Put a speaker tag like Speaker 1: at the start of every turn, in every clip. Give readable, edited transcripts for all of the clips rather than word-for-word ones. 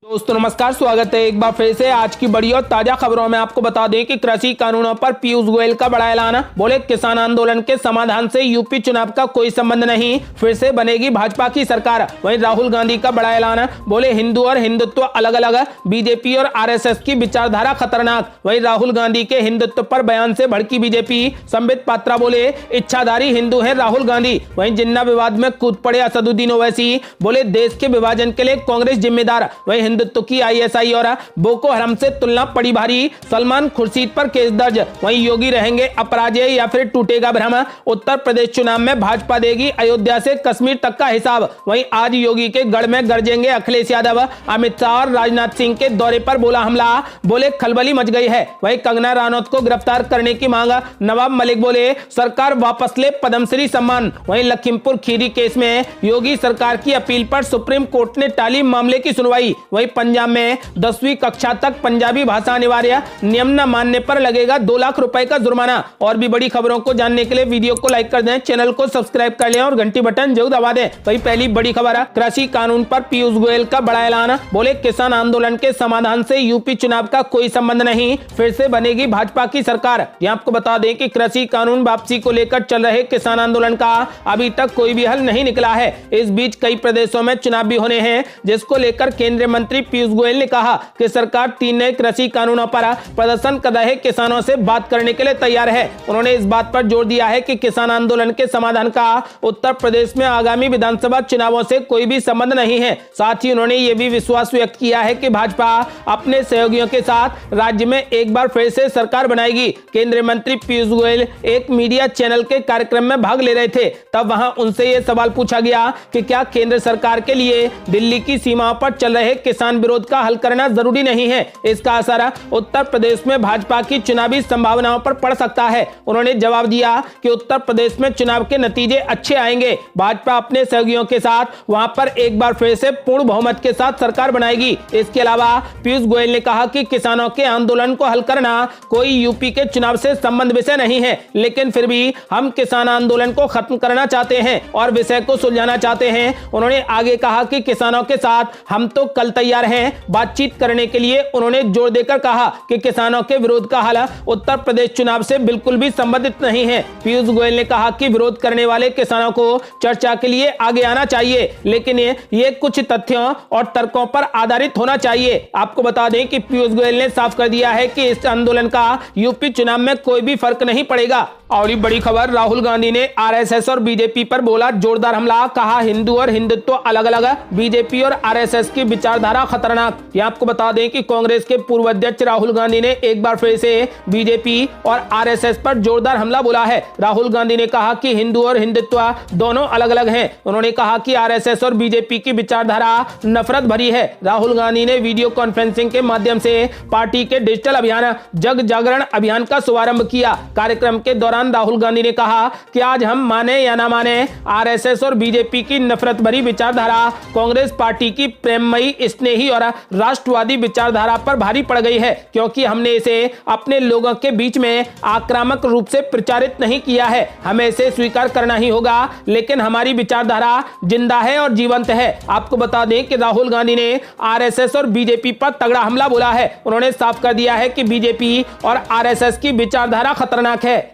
Speaker 1: दोस्तों नमस्कार, स्वागत है एक बार फिर से आज की बड़ी और ताजा खबरों में। आपको बता दें कि कृषि कानूनों पर पीयूष गोयल का बड़ा ऐलान। बोले किसान आंदोलन के समाधान से यूपी चुनाव का कोई संबंध नहीं, फिर से बनेगी भाजपा की सरकार। वहीं राहुल गांधी का बड़ा ऐलान। बोले हिंदू और हिंदुत्व अलग अलग, बीजेपी और आरएसएस की विचारधारा खतरनाक। वहीं राहुल गांधी के हिंदुत्व पर बयान से भड़की बीजेपी। संबित पात्रा बोले इच्छाधारी हिंदू है राहुल गांधी। वहीं जिन्ना विवाद में कूद पड़े असदुद्दीन ओवैसी। बोले देश के विभाजन के लिए कांग्रेस जिम्मेदार। वहीं हिंदुत्व की आईएसआई और बोको हराम से तुलना पड़ी भारी। सलमान खुर्शीद पर केस दर्ज। वहीं योगी रहेंगे अपराजय या फिर टूटेगा भ्रम। उत्तर प्रदेश चुनाव में भाजपा देगी अयोध्या से कश्मीर तक का हिसाब। वहीं आज योगी के गढ़ में गरजेंगे अखिलेश यादव। अमित शाह और राजनाथ सिंह के दौरे पर बोला हमला। बोले खलबली मच गई है। वहीं कंगना रनौत को गिरफ्तार करने की मांग। नवाब मलिक बोले सरकार वापस ले पद्मश्री सम्मान। वहीं लखीमपुर खीरी केस में योगी सरकार की अपील पर सुप्रीम कोर्ट ने टाली मामले की सुनवाई। वहीं पंजाब में 10वीं कक्षा तक पंजाबी भाषा अनिवार्य, नियम न मानने पर लगेगा 2 लाख रुपए का जुर्माना। और भी बड़ी खबरों को जानने के लिए वीडियो को लाइक कर दें, चैनल को सब्सक्राइब कर लें और घंटी बटन जरूर दबा दें। वही पहली बड़ी खबर है कृषि कानून पर पीयूष गोयल का बड़ा ऐलान। बोले किसान आंदोलन के समाधान से यूपी चुनाव का कोई संबंध नहीं, फिर से बनेगी भाजपा की सरकार। यहाँ आपको बता दें कि कृषि कानून वापसी को लेकर चल रहे किसान आंदोलन का अभी तक कोई भी हल नहीं निकला है। इस बीच कई प्रदेशों में चुनाव भी होने हैं, जिसको लेकर केंद्रीय मंत्री पीयूष गोयल ने कहा कि सरकार 3 नए कृषि कानूनों पर प्रदर्शन कर रहे किसानों से बात करने के लिए तैयार है। उन्होंने इस बात पर जोर दिया है कि किसान आंदोलन के समाधान का उत्तर प्रदेश में आगामी विधानसभा चुनावों से कोई भी संबंध नहीं है। साथ ही उन्होंने यह भी विश्वास व्यक्त किया है कि भाजपा अपने सहयोगियों के साथ राज्य में एक बार फिर से सरकार बनाएगी। केंद्रीय मंत्री पीयूष गोयल एक मीडिया चैनल के कार्यक्रम में भाग ले रहे थे, तब वहां उनसे यह सवाल पूछा गया कि क्या केंद्र सरकार के लिए दिल्ली की सीमाओं पर चल रहे किसान विरोध का हल करना जरूरी नहीं है, इसका असर उत्तर प्रदेश में भाजपा की चुनावी संभावनाओं पर पड़ सकता है। उन्होंने जवाब दिया कि उत्तर प्रदेश में चुनाव के नतीजे अच्छे आएंगे, भाजपा अपने सहयोगियों के साथ वहां पर एक बार फिर से पूर्ण बहुमत के साथ सरकार बनाएगी। इसके अलावा पीयूष गोयल ने कहा कि किसानों के आंदोलन को हल करना कोई यूपी के चुनाव से संबंध विषय नहीं है, लेकिन फिर भी हम किसान आंदोलन को खत्म करना चाहते हैं और विषय को सुलझाना चाहते हैं। उन्होंने आगे कहा कि किसानों के साथ हम तो कल तैयार हैं बातचीत करने के लिए। उन्होंने जोर देकर कहा कि किसानों के विरोध का हल उत्तर प्रदेश चुनाव से बिल्कुल भी संबंधित नहीं है। पीयूष गोयल ने कहा कि विरोध करने वाले किसानों को चर्चा के लिए आगे आना चाहिए, लेकिन ये कुछ तथ्यों और तर्कों पर आधारित होना चाहिए। आपको बता दें कि पीयूष गोयल ने साफ कर दिया है कि इस आंदोलन का यूपी चुनाव में कोई भी फर्क नहीं पड़ेगा। और ये बड़ी खबर, राहुल गांधी ने आरएसएस और बीजेपी पर बोला जोरदार हमला। कहा हिंदू और हिंदुत्व अलग अलग, बीजेपी और आरएसएस की विचारधारा खतरनाक। यह आपको बता दें कि कांग्रेस के पूर्व अध्यक्ष राहुल गांधी ने एक बार फिर से बीजेपी और आरएसएस पर जोरदार हमला बोला है। राहुल गांधी ने कहा कि हिंदू और हिंदुत्व दोनों अलग अलग हैं। उन्होंने कहा कि आरएसएस और बीजेपी की विचारधारा नफरत भरी है। राहुल गांधी ने वीडियो कॉन्फ्रेंसिंग के माध्यम से पार्टी के डिजिटल अभियान जग जागरण अभियान का शुभारंभ किया। कार्यक्रम के दौरान राहुल गांधी ने कहा कि आज हम माने या ना माने, आरएसएस और बीजेपी की नफरत भरी विचारधारा कांग्रेस पार्टी की प्रेममयी, स्नेही और राष्ट्रवादी विचारधारा पर भारी पड़ गई है, क्योंकि हमने इसे अपने लोगों के बीच में आक्रामक रूप से प्रचारित नहीं किया है। हमें इसे स्वीकार करना ही होगा, लेकिन हमारी विचारधारा जिंदा है और जीवंत है। आपको बता दें कि राहुल गांधी ने आरएसएस और बीजेपी पर तगड़ा हमला बोला है। उन्होंने साफ कर दिया है कि बीजेपी और आरएसएस की विचारधारा खतरनाक है।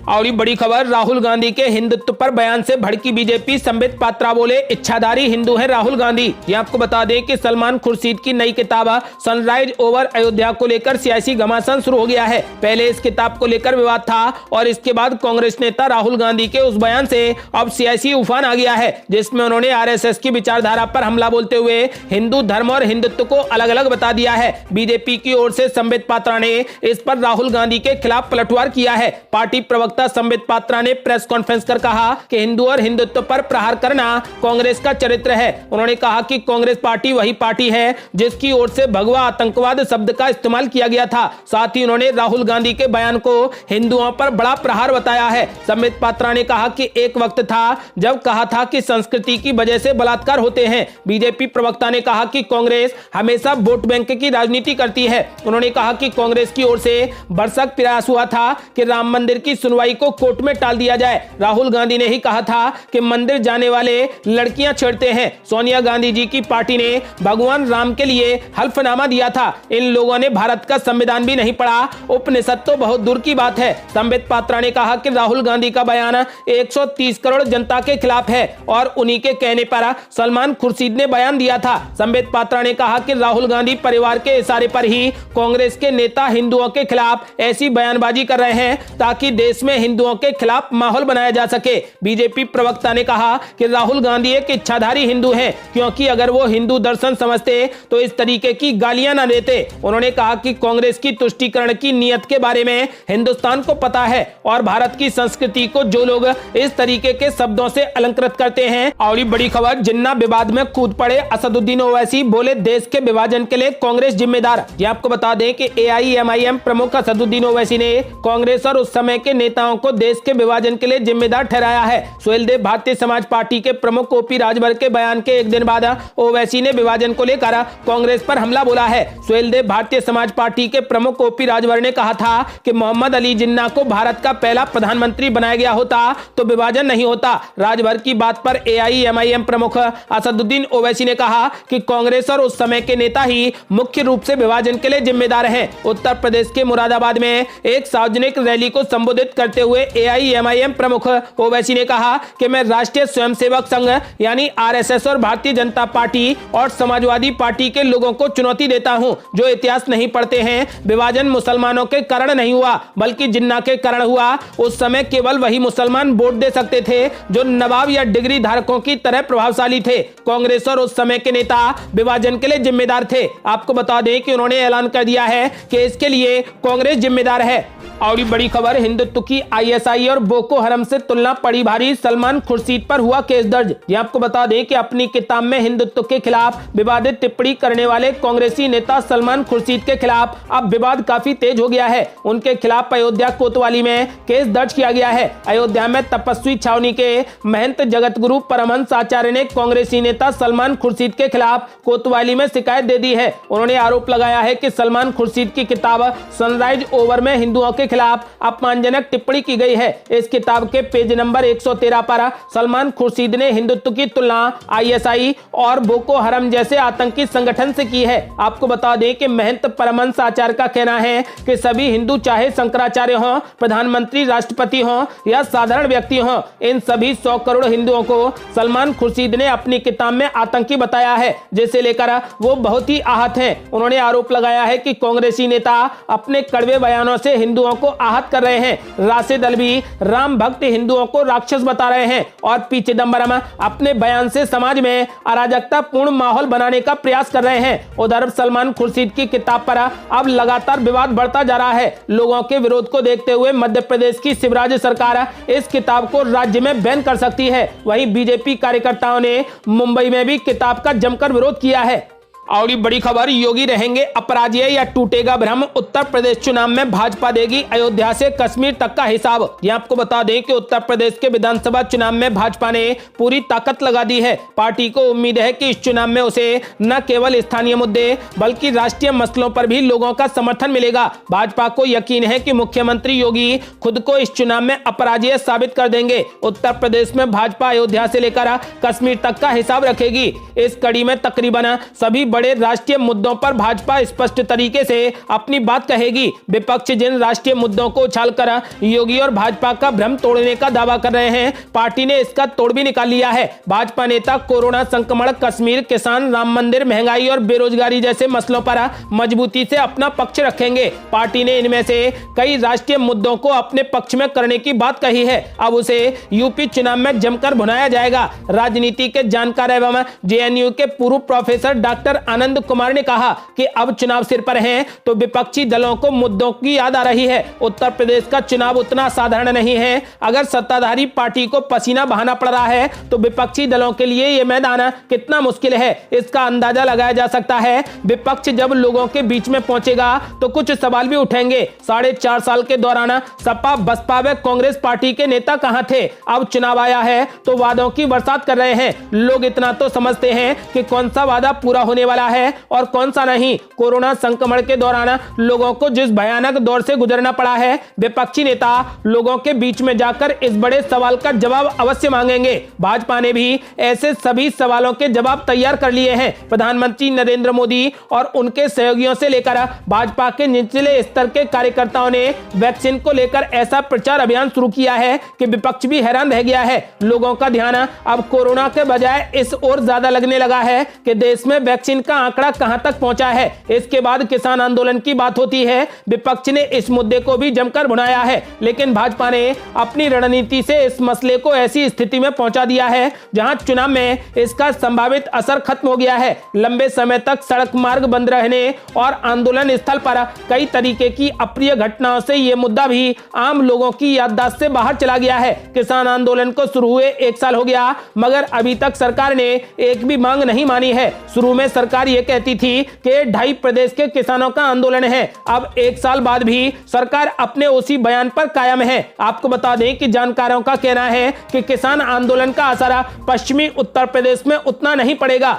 Speaker 1: और बड़ी खबर, राहुल गांधी के हिंदुत्व पर बयान से भड़की बीजेपी। संबित पात्रा बोले इच्छाधारी हिंदू है राहुल गांधी। ये आपको बता दें कि सलमान खुर्शीद की नई किताब सनराइज ओवर अयोध्या को लेकर सियासी घमासान शुरू हो गया है। पहले इस किताब को लेकर विवाद था और इसके बाद कांग्रेस नेता राहुल गांधी के उस बयान से अब सियासी उफान आ गया है, जिसमें उन्होंने आरएसएस की विचारधारा पर हमला बोलते हुए हिंदू धर्म और हिंदुत्व को अलग अलग बता दिया है। बीजेपी की ओर से संबित पात्रा ने इस पर राहुल गांधी के खिलाफ पलटवार किया है। पार्टी प्रवक्ता संबित पात्रा ने प्रेस कॉन्फ्रेंस कर कहा कि हिंदू और हिंदुत्व पर प्रहार करना कांग्रेस का चरित्र है। उन्होंने कहा कि कांग्रेस पार्टी वही पार्टी है जिसकी ओर से भगवा आतंकवाद शब्द का इस्तेमाल किया गया था। साथ ही उन्होंने राहुल गांधी के बयान को हिंदुओं पर बड़ा प्रहार बताया है। संबित पात्रा ने कहा कि एक वक्त था जब कहा था कि संस्कृति की वजह से बलात्कार होते हैं। बीजेपी प्रवक्ता ने कहा कि कांग्रेस हमेशा वोट बैंक की राजनीति करती है। उन्होंने कहा कि कांग्रेस की ओर से भरसक प्रयास हुआ था कि राम मंदिर की सुनवाई सुनवाई को कोर्ट में टाल दिया जाए। राहुल गांधी ने ही कहा था कि मंदिर जाने वाले लड़कियां छेड़ते हैं। सोनिया गांधी जी की पार्टी ने भगवान राम के लिए हल्फनामा दिया था। इन लोगों ने भारत का संविधान भी नहीं पढ़ा, उपनिषद तो बहुत दूर की बात है। संबित पात्रा ने कहा कि राहुल गांधी का बयान 130 करोड़ जनता के खिलाफ है और उन्हीं के कहने पर सलमान खुर्शीद ने बयान दिया था। संबित पात्रा ने कहा कि राहुल गांधी परिवार के इशारे पर ही कांग्रेस के नेता हिंदुओं के खिलाफ ऐसी बयानबाजी कर रहे हैं ताकि देश में हिंदुओं के खिलाफ माहौल बनाया जा सके। बीजेपी प्रवक्ता ने कहा कि राहुल गांधी एक इच्छाधारी हिंदू हैं, क्योंकि अगर वो हिंदू दर्शन समझते तो इस तरीके की गालियां न देते। उन्होंने कहा कि कांग्रेस की तुष्टीकरण की नियत के बारे में हिंदुस्तान को पता है और भारत की संस्कृति को जो लोग इस तरीके के शब्दों से अलंकृत करते हैं। और बड़ी खबर, जिन्ना विवाद में कूद पड़े असदुद्दीन ओवैसी, बोले देश के विभाजन के लिए कांग्रेस जिम्मेदार। ये आपको बता दें कि AIMIM प्रमुख असदुद्दीन ओवैसी ने कांग्रेस और उस समय के नेताओं को देश के विभाजन के लिए जिम्मेदार ठहराया है। सुहेलदेव भारतीय समाज पार्टी के प्रमुख OP राजभर के बयान के एक दिन बाद ओवैसी ने विभाजन को लेकर कांग्रेस पर हमला बोला है। सुहेलदेव भारतीय समाज पार्टी के प्रमुख OP राजभर ने कहा था कि मोहम्मद अली जिन्ना को भारत का पहला प्रधानमंत्री बनाया गया होता तो विभाजन नहीं होता। राजभर की बात पर AIMIM प्रमुख असदुद्दीन ओवैसी ने कहा कि कांग्रेस और उस समय के नेता ही मुख्य रूप से विभाजन के लिए जिम्मेदार हैं। उत्तर प्रदेश के मुरादाबाद में एक सार्वजनिक रैली को संबोधित करते हुए AIMIM प्रमुख ओवैसी ने कहा कि मैं राष्ट्रीय स्वयंसेवक संघ यानी RSS और भारतीय जनता पार्टी और समाजवादी पार्टी के लोगों को चुनौती देता हूं जो इतिहास नहीं पढ़ते हैं। विभाजन मुसलमानों के कारण नहीं हुआ बल्कि जिन्ना के कारण हुआ। उस समय केवल वही मुसलमान वोट दे सकते थे जो नवाब या डिग्री धारकों की तरह प्रभावशाली थे। कांग्रेस और उस समय के नेता विभाजन के लिए जिम्मेदार थे। आपको बता दें कि उन्होंने ऐलान कर दिया है कि इसके लिए कांग्रेस जिम्मेदार है। और बड़ी खबर, हिंदुत्व की ISI और बोको हरम से तुलना पड़ी भारी, सलमान खुर्शीद पर हुआ केस दर्ज। ये आपको बता दें कि अपनी किताब में हिंदुत्व के खिलाफ विवादित टिप्पणी करने वाले कांग्रेसी नेता सलमान खुर्शीद के खिलाफ अब विवाद काफी तेज हो गया है। उनके खिलाफ अयोध्या कोतवाली में केस दर्ज किया गया है। अयोध्या में तपस्वी छावनी के महंत जगत गुरु परमहंस आचार्य ने कांग्रेसी नेता सलमान खुर्शीद के खिलाफ कोतवाली में शिकायत दे दी है। उन्होंने आरोप लगाया है कि सलमान खुर्शीद की किताब सनराइज ओवर में हिंदुओं के खिलाफ अपमानजनक टिप्पणी की गई है। इस किताब के पेज नंबर 113 पर सलमान खुर्शीद ने हिंदुत्व की तुलना ISI और बोको हरम जैसे आतंकी संगठन से की है। आपको बता दें कि महंत परमहंस आचार्य का कहना है कि सभी हिंदू, चाहे शंकराचार्य हों, प्रधानमंत्री, राष्ट्रपति हों या साधारण व्यक्ति हों, इन सभी 100 करोड़ हिंदुओं को सलमान खुर्शीद ने अपनी किताब में आतंकी बताया है, जिसे लेकर वो बहुत ही आहत हैं। उन्होंने आरोप लगाया है कि कांग्रेसी नेता अपने कड़वे बयानों से हिंदुओं को आहत कर रहे हैं। राशिद अलवी राम भक्त हिंदुओं को राक्षस बता रहे हैं और पी चिदंबरम अपने बयान से समाज में अराजकता पूर्ण माहौल बनाने का प्रयास कर रहे हैं। उधर सलमान खुर्शीद की किताब पर अब लगातार विवाद बढ़ता जा रहा है। लोगों के विरोध को देखते हुए मध्य प्रदेश की शिवराज सरकार इस किताब को राज्य में बैन कर सकती है। वहीं बीजेपी कार्यकर्ताओं ने मुंबई में भी किताब का जमकर विरोध किया है। और बड़ी खबर, योगी रहेंगे अपराजय या टूटेगा भ्रम, उत्तर प्रदेश चुनाव में भाजपा देगी अयोध्या से कश्मीर तक का हिसाब। ये आपको बता दें कि उत्तर प्रदेश के विधानसभा चुनाव में भाजपा ने पूरी ताकत लगा दी है। पार्टी को उम्मीद है कि इस चुनाव में उसे न केवल स्थानीय मुद्दे बल्कि राष्ट्रीय मसलों पर भी लोगों का समर्थन मिलेगा। भाजपा को यकीन है कि मुख्यमंत्री योगी खुद को इस चुनाव में अपराजय साबित कर देंगे। उत्तर प्रदेश में भाजपा अयोध्या से लेकर कश्मीर तक का हिसाब रखेगी। इस कड़ी में तकरीबन सभी बड़े राष्ट्रीय मुद्दों पर भाजपा स्पष्ट तरीके से अपनी बात कहेगी। विपक्ष जिन राष्ट्रीय मुद्दों को उछालकर योगी और भाजपा का भ्रम तोड़ने का दावा कर रहे हैं, पार्टी ने इसका तोड़ भी निकाल लिया है। भाजपा नेता कोरोना संक्रमण, कश्मीर, किसान, राम मंदिर, महंगाई और बेरोजगारी जैसे मसलों पर मजबूती से अपना पक्ष रखेंगे। पार्टी ने इनमें से कई राष्ट्रीय मुद्दों को अपने पक्ष में करने की बात कही है। अब उसे यूपी चुनाव में जमकर भुनाया जाएगा। राजनीति के जानकार एवं JNU के पूर्व प्रोफेसर डॉक्टर आनंद कुमार ने कहा कि अब चुनाव सिर पर हैं तो विपक्षी दलों को मुद्दों की याद आ रही है। उत्तर प्रदेश का चुनाव उतना साधारण नहीं है। अगर सत्ताधारी पार्टी को पसीना बहाना पड़ रहा है तो विपक्षी दलों के लिए यह मैदान कितना मुश्किल है, इसका अंदाजा लगाया जा सकता है। विपक्ष जब लोगों के बीच में पहुंचेगा तो कुछ सवाल भी उठेंगे। 4.5 साल के दौरान सपा, बसपा व कांग्रेस पार्टी के नेता कहां थे? अब चुनाव आया है तो वादों की बरसात कर रहे हैं। लोग इतना तो समझते हैं कि कौन सा वादा पूरा होने वाला वाला है और कौन सा नहीं। कोरोना संक्रमण के दौरान लोगों को जिस भयानक दौर से गुजरना पड़ा है, विपक्षी नेता लोगों के बीच में जाकर इस बड़े सवाल का जवाब अवश्य मांगेंगे। भाजपा ने भी ऐसे सभी सवालों के जवाब तैयार कर लिए हैं। प्रधानमंत्री नरेंद्र मोदी और उनके सहयोगियों से लेकर भाजपा के निचले स्तर के कार्यकर्ताओं ने वैक्सीन को लेकर ऐसा प्रचार अभियान शुरू किया है कि विपक्ष भी हैरान रह गया है। लोगों का ध्यान अब कोरोना के बजाय इस ओर ज्यादा लगने लगा है कि देश में वैक्सीन का आंकड़ा कहां तक पहुंचा है। इसके बाद किसान आंदोलन की बात होती है। विपक्ष ने इस मुद्दे को भी जमकर भुनाया है, लेकिन भाजपा ने अपनी रणनीति से इस मसले को ऐसी स्थिति में पहुंचा दिया है जहां चुनाव में इसका संभावित असर खत्म हो गया है। लंबे समय तक सड़क मार्ग बंद रहने और आंदोलन स्थल पर कई तरीके की अप्रिय घटनाओं से यह मुद्दा भी आम लोगों की याददाश्त से बाहर चला गया है। किसान आंदोलन को शुरू हुए 1 साल हो गया, मगर अभी तक सरकार ने एक भी मांग नहीं मानी है। शुरू में सरकार यह कहती थी कि 2.5 प्रदेश के किसानों का आंदोलन है। अब 1 साल बाद भी सरकार अपने उसी बयान पर कायम है। आपको बता दें कि जानकारों का कहना है कि किसान आंदोलन का असर पश्चिमी उत्तर प्रदेश में उतना नहीं पड़ेगा।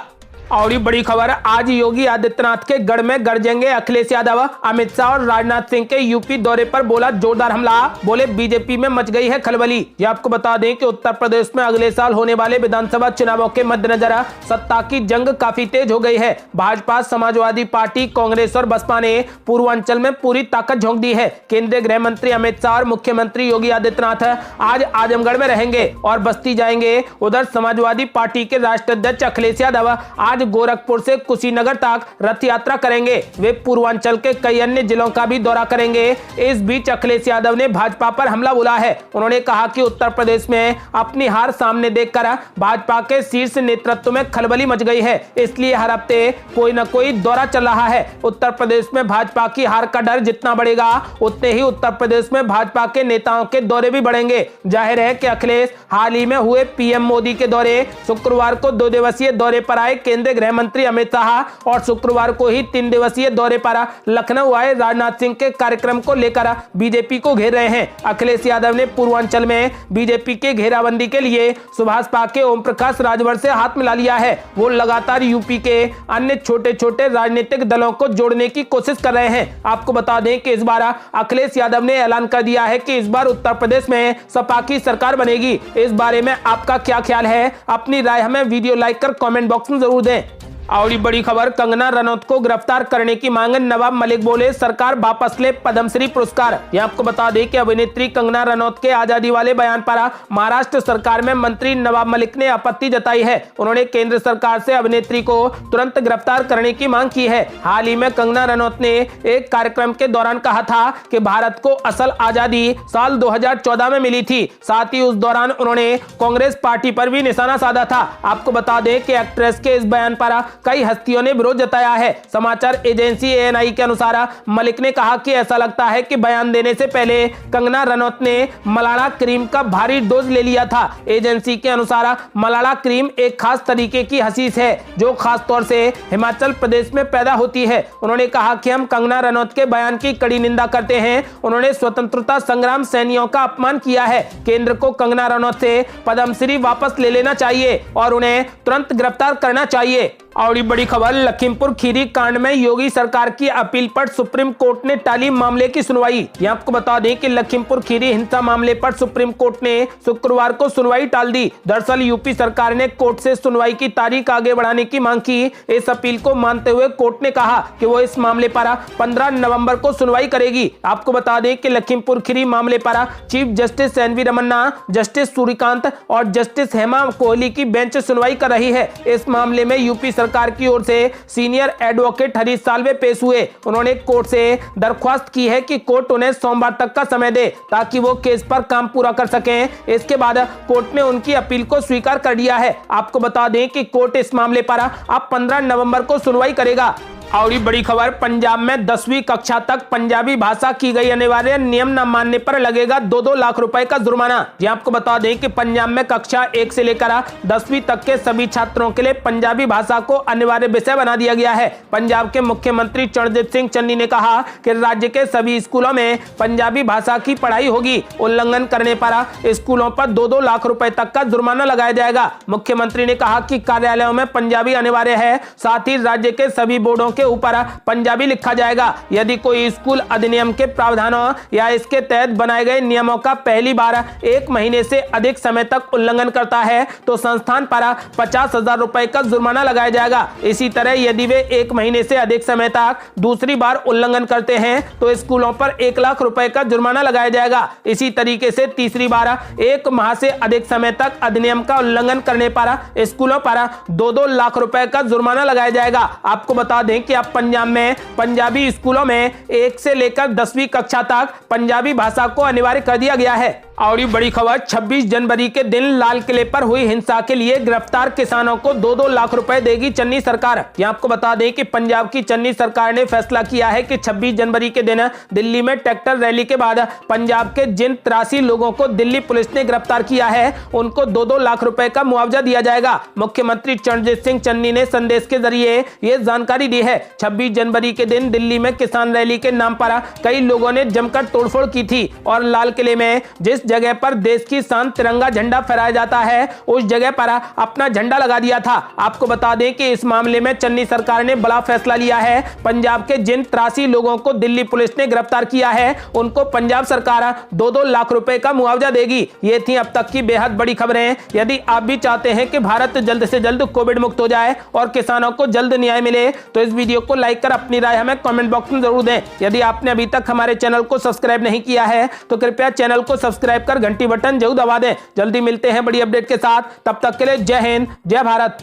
Speaker 1: और ये बड़ी खबर, आज योगी आदित्यनाथ के गढ़ में गरजेंगे अखिलेश यादव। अमित शाह और राजनाथ सिंह के यूपी दौरे पर बोला जोरदार हमला, बोले बीजेपी में मच गई है खलबली। ये आपको बता दें कि उत्तर प्रदेश में अगले साल होने वाले विधानसभा चुनावों के मद्देनजर सत्ता की जंग काफी तेज हो गई है। भाजपा, समाजवादी पार्टी, कांग्रेस और बसपा ने पूर्वांचल में पूरी ताकत झोंक दी है। केंद्रीय गृह मंत्री अमित शाह और मुख्यमंत्री योगी आदित्यनाथ आज आजमगढ़ में रहेंगे और बस्ती जाएंगे। उधर समाजवादी पार्टी के राष्ट्रीय अध्यक्ष अखिलेश यादव आज गोरखपुर से कुशीनगर तक रथ यात्रा करेंगे। वे पूर्वांचल के कई अन्य जिलों का भी दौरा करेंगे। इस बीच अखिलेश यादव ने भाजपा पर हमला बोला है। उन्होंने कहा कि उत्तर प्रदेश में अपनी हार सामने देखकर भाजपा के शीर्ष नेतृत्व में खलबली मच गई है, इसलिए हर हफ्ते कोई न कोई दौरा चल रहा है। उत्तर प्रदेश में भाजपा की हार का डर जितना बढ़ेगा, उतने ही उत्तर प्रदेश में भाजपा के नेताओं के दौरे भी बढ़ेंगे। जाहिर है कि अखिलेश हाल ही में हुए पीएम मोदी के दौरे, शुक्रवार को 2 दिवसीय दौरे पर आए केंद्रीय गृह मंत्री अमित शाह और शुक्रवार को ही 3 दिवसीय दौरे पर लखनऊ आए राजनाथ सिंह के कार्यक्रम को लेकर बीजेपी को घेर रहे हैं। अखिलेश यादव ने पूर्वांचल में बीजेपी के घेराबंदी के लिए सुभाष पाके, ओम प्रकाश राजभर से हाथ मिला लिया है। वो लगातार यूपी के अन्य छोटे छोटे राजनीतिक दलों को जोड़ने की कोशिश कर रहे हैं। आपको बता दें कि इस बार अखिलेश यादव ने ऐलान कर दिया है कि इस बार उत्तर प्रदेश में सपा की सरकार बनेगी। इस बारे में आपका क्या ख्याल है? अपनी राय हमें वीडियो लाइक कर कमेंट बॉक्स में जरूर दें। और बड़ी खबर, कंगना रनौत को गिरफ्तार करने की मांग, नवाब मलिक बोले सरकार वापस ले पद्मश्री पुरस्कार। यह आपको बता दें कि अभिनेत्री कंगना रनौत के आजादी वाले बयान पर महाराष्ट्र सरकार में मंत्री नवाब मलिक ने आपत्ति जताई है। उन्होंने केंद्र सरकार से अभिनेत्री को तुरंत गिरफ्तार करने की मांग की है। हाल ही में कंगना रनौत ने एक कार्यक्रम के दौरान कहा था कि भारत को असल आजादी साल 2014 में मिली थी। साथ ही उस दौरान उन्होंने कांग्रेस पार्टी पर भी निशाना साधा था। आपको बता दें कि एक्ट्रेस के इस बयान पर कई हस्तियों ने विरोध जताया है। समाचार एजेंसी ANI के अनुसार मलिक ने कहा कि ऐसा लगता है कि बयान देने से पहले कंगना रनौत ने मलाड़ा क्रीम का भारी डोज ले लिया था। एजेंसी के अनुसार मलाड़ा क्रीम एक खास तरीके की हशीश है जो खास तौर से हिमाचल प्रदेश में पैदा होती है। उन्होंने कहा कि हम कंगना रनौत के बयान की कड़ी निंदा करते हैं। उन्होंने स्वतंत्रता संग्राम सेनानियों का अपमान किया है। केंद्र को कंगना रनौत से पद्मश्री वापस ले लेना चाहिए और उन्हें तुरंत गिरफ्तार करना चाहिए। और बड़ी खबर, लखीमपुर खीरी कांड में योगी सरकार की अपील पर सुप्रीम कोर्ट ने टाली मामले की सुनवाई। यहां आपको बता दें कि लखीमपुर खीरी हिंसा मामले पर सुप्रीम कोर्ट ने शुक्रवार को सुनवाई टाल दी। दरअसल यूपी सरकार ने कोर्ट से सुनवाई की तारीख आगे बढ़ाने की मांग की। इस अपील को मानते हुए कोर्ट ने कहा कि वो इस मामले पर 15 नवंबर को सुनवाई करेगी। आपको बता दें कि लखीमपुर खीरी मामले पर chief justice NV Ramana, justice Suryakant और जस्टिस हेमा कोहली की बेंच सुनवाई कर रही है। इस मामले में यूपी सरकार की ओर से सीनियर एडवोकेट हरीश साल्वे पेश हुए। उन्होंने कोर्ट से दरख्वास्त की है कि कोर्ट उन्हें सोमवार तक का समय दे ताकि वो केस पर काम पूरा कर सकें। इसके बाद कोर्ट ने उनकी अपील को स्वीकार कर लिया है। आपको बता दें कि कोर्ट इस मामले पर अब 15 नवंबर को सुनवाई करेगा। और ये बड़ी खबर, पंजाब में 10वीं कक्षा तक पंजाबी भाषा की गई अनिवार्य, नियम न मानने पर लगेगा 2-2 लाख रुपए का जुर्माना। जी आपको बता दें कि पंजाब में कक्षा 1 से लेकर 10वीं तक के सभी छात्रों के लिए पंजाबी भाषा को अनिवार्य विषय बना दिया गया है। पंजाब के मुख्यमंत्री चरणजीत सिंह चन्नी ने कहा कि राज्य के सभी स्कूलों में पंजाबी भाषा की पढ़ाई होगी। उल्लंघन करने पर स्कूलों पर 2-2 लाख रुपए तक का जुर्माना लगाया जाएगा। मुख्यमंत्री ने कहा कि कार्यालयों में पंजाबी अनिवार्य है, साथ ही राज्य के सभी बोर्डों के ऊपर पंजाबी लिखा जाएगा। यदि कोई स्कूल अधिनियम के प्रावधानों या इसके तहत बनाए गए नियमों का पहली बार 1 महीने से अधिक समय तक उल्लंघन करता है तो संस्थान पर 50,000 रुपए का जुर्माना लगाया जाएगा। इसी तरह यदि वे 1 महीने से अधिक समय तक दूसरी बार उल्लंघन करते हैं तो स्कूलों पर 1 लाख रुपए का जुर्माना लगाया जाएगा। इसी तरीके से तीसरी बार 1 माह से अधिक समय तक अधिनियम का उल्लंघन करने पर स्कूलों पर 2-2 लाख रुपए का जुर्माना लगाया जाएगा। आपको बता दें कि अब पंजाब में पंजाबी स्कूलों में 1 से लेकर 10वीं कक्षा तक पंजाबी भाषा को अनिवार्य कर दिया गया है। और ये बड़ी खबर, 26 जनवरी के दिन लाल किले पर हुई हिंसा के लिए गिरफ्तार किसानों को 2-2 लाख रुपए देगी चन्नी सरकार। यहां आपको बता दें कि पंजाब की चन्नी सरकार ने फैसला किया है कि 26 जनवरी के दिन दिल्ली में ट्रैक्टर रैली के बाद पंजाब के जिन 83 लोगों को दिल्ली पुलिस ने गिरफ्तार किया है उनको 2-2 लाख रुपए का मुआवजा दिया जाएगा। मुख्यमंत्री चरणजीत सिंह चन्नी ने संदेश के जरिए ये जानकारी दी है। 26 जनवरी के दिन दिल्ली में किसान रैली के नाम पर कई लोगों ने जमकर तोड़फोड़ की थी और लाल किले में जिस जगह पर देश की शान तिरंगा झंडा फहराया जाता है उस जगह पर अपना झंडा लगा दिया था। आपको बता दें कि इस मामले में चन्नी सरकार ने बड़ा फैसला लिया है। पंजाब के जिन 83 लोगों को दिल्ली पुलिस ने गिरफ्तार किया है उनको पंजाब सरकार 2-2 लाख रुपए का मुआवजा देगी। ये थी अब तक की बेहद बड़ी खबरें। यदि आप भी चाहते हैं कि भारत जल्द से जल्द कोविड मुक्त हो जाए और किसानों को जल्द न्याय मिले तो इस वीडियो को लाइक कर अपनी राय हमें कमेंट बॉक्स में जरूर दें। यदि आपने अभी तक हमारे चैनल को सब्सक्राइब नहीं किया है तो कृपया चैनल को सब्सक्राइब कर घंटी बटन जरूर दबा दें। जल्दी मिलते हैं बड़ी अपडेट के साथ, तब तक के लिए जय हिंद, जय भारत।